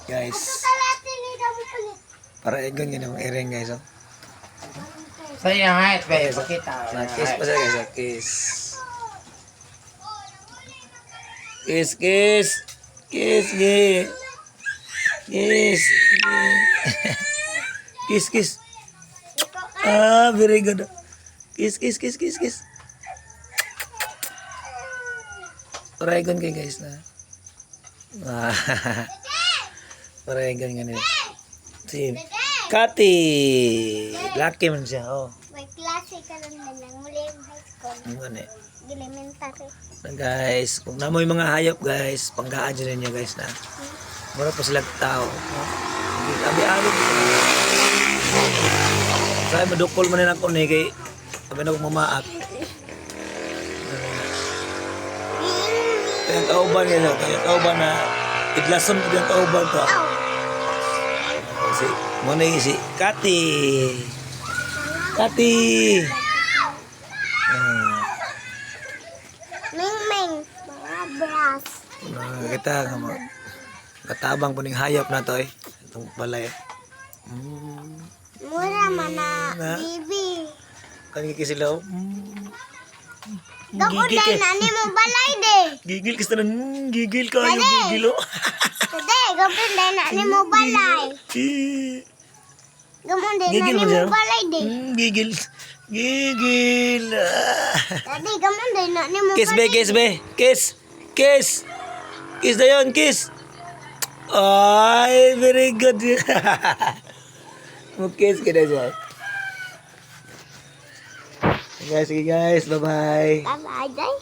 Guys. Para igon yun ang iring guys. Oh. Saya height guys, kita. Kiss pa siya guys. Oh. Kiss. Kiss, kiss. Kiss, kiss. Kiss. Kiss, kiss. Ah, very good. Kiss, kiss, kiss, kiss, kiss. Paregon kayo guys na. Paregon nga nila. Si Kati. Lucky man siya. Oh. May klase ka lang na lang. Muli yung high school. Ano eh. Elementary. Na guys, kung namoy mga hayop guys, panggaan dyan ninyo guys na. Mura pa sila tao. Abi-abi. Sa'yo madukol man nila ako ni kay sabi na kong mamaak. Kaya kauban nila. Kaya kauban na idlason ko yung kauban to. Si, muna yung si Kati. Kati. Ming-ming. Mga brass. Kita nga mo. Katabang po ning hayop na to eh. Itong balay. Mura mana. Na? Bibi. Kanina kisilaw. Gapon dahil nani mo balay de. Gigil kasi na. Gigil kayo. Dali. Gigil o. Today, gapon dahil nani mo balay. Gapon dahil Gigil nani mo siya? mo balay de. Gigil. Gigil. Tadi, gapon dahil nani mo Kiss balay. be, kiss be. Kiss. Kiss. Kiss na yun, kiss. Ay, very good. Mag-kiss ka na siya. Sige guys, bye-bye. Bye-bye, guys.